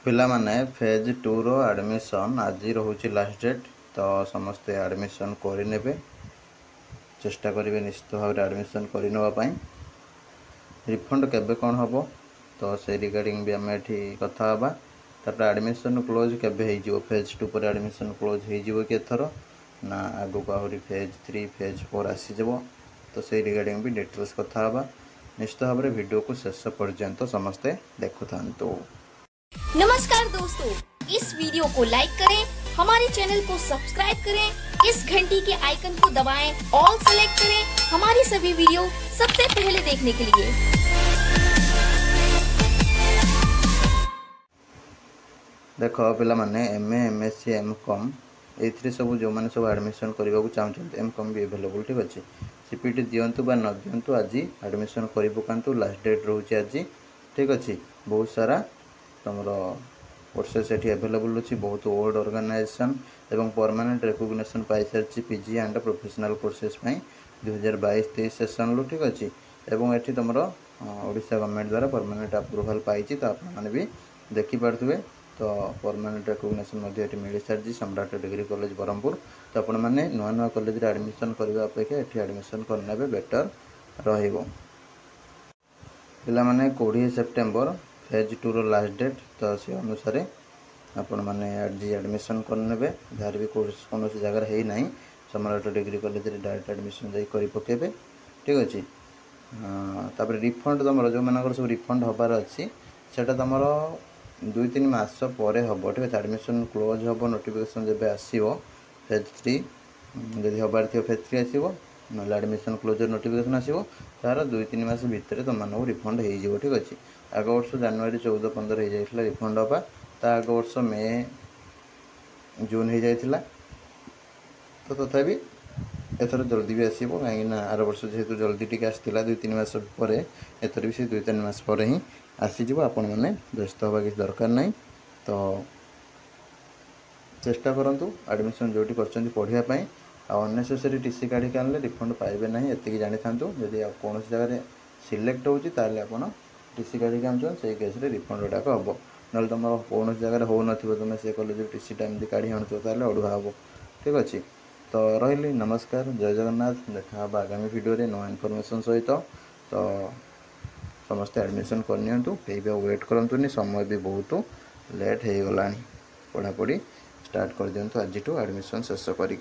पिला माने फेज 2 रो एडमिशन आज रोचे लास्ट डेट। तो समस्ते एडमिशन करे चेष्टा करेंगे निश्चित भाव एडमिशन करने रिफंड केबे कौन हम तो से रिगार्डिंग भी आम ये कथा तापर एडमिशन क्लोज केबे हो फेज 2 पर एडमिशन क्लोज हो एथर ना आगु आहरी फेज 3 फेज 4 आसीज। तो से रिगार्डिंग भी डिटेल्स कथा निश्चित भाव में वीडियो को शेष पर्यंत समस्ते देखु था। नमस्कार दोस्तों, इस वीडियो को लाइक करें, हमारे चैनल को सब्सक्राइब करें, इस घंटी के आइकन को दबाएं, ऑल सेलेक्ट करें हमारी सभी वीडियो सबसे पहले देखने के लिए। देखो पिला माने एमए एमएससी एमकॉम ए सब जो मैंने सब एडमिशन करने को चाहते एमकॉम भी अवेलेबल ठीक अच्छे सीपीटी दिंतु बा न दिंतु आज एडमिशन कर पकातु लास्ट डेट रोचे आज ठीक अच्छे। बहुत सारा तुम कोर्सेस ये अवेलेबल अच्छी बहुत ओल्ड ऑर्गेनाइजेशन एवं परमानेंट रिकग्निशन पाई सारी PG and professional courses 2022-23 session ठीक अच्छे। एवं ये तुम ओडिशा गवर्नमेंट द्वारा परमानेंट अप्रूवाल पाई तो आपने भी देखिपे। तो परमानेंट रिकग्निशन मिल सारी सम्राट डिग्री कॉलेज ब्रह्मपुर। तो आपण मैंने नुआ नुआ कॉलेज एडमिशन करने अपेक्षा ये एडमिशन करने बेटर रहिबो। पिला माने 20 सेप्टेम्बर फेज 2 रो लास्ट डेट। तो से अनुसार आपण मैंने आज एडमिशन करने जहाँ भी कोर्स कौन जगार है ना सम्राट डिग्री कॉलेज डायरेक्ट एडमिशन जाई पकेबे ठीक अच्छे। तापर रिफंड तुम जो मान सब रिफंड हबार अच्छी से तुम 2-3 मास पर हम ठीक है। एडमिशन क्लोज हम नोटिफिकेशन जब आसो फेज 3 जदि हबार थी फेज 3 आसो ना एडमिशन क्लोजर नोटिफिकेशन आसो तार 2-3 मास भितर तुम मानक रिफंड हो ठीक अच्छे। आग वर्ष जनवरी 14-15 हो जाता रिफंड हवा ता आग वर्ष मे जून हो जाता। तो तथापि एथर जल्दी भी आसो कहीं आर वर्ष जेहेतु जल्दी टी आसाला 2-3 मास पर एथर भी से 2-3 मास पर ही आसीज। आपण मैंने व्यस्त हवा किसी दरकार नहीं। तो चेष्टा करूँ एडमिशन जो कर पढ़ाई अनेसेसरी टीसी काढ़ी आनले रिफंड पाइबे ना ये जानी था। जदि कौन जगह सिलेक्ट होती टीसी काढ़ी आनुन से केस रिफंड गुड़ाक हम ना तुम कौन जगह हो तुम से कॉलेज टीसी टाइम काढ़ी आणुव अड़ुआ हम ठीक अच्छे। तो रही नमस्कार, जय जगन्नाथ। देखा आगामी वीडियो रे नुआ इनफॉरमेशन सहित। तो समस्ते एडमिशन करनी कहीं भी वेट करतुनि समय भी बहुत लेट हो गला पढ़ापढ़ी स्टार्ट कर दिंतु आज एडमिशन शेष करी।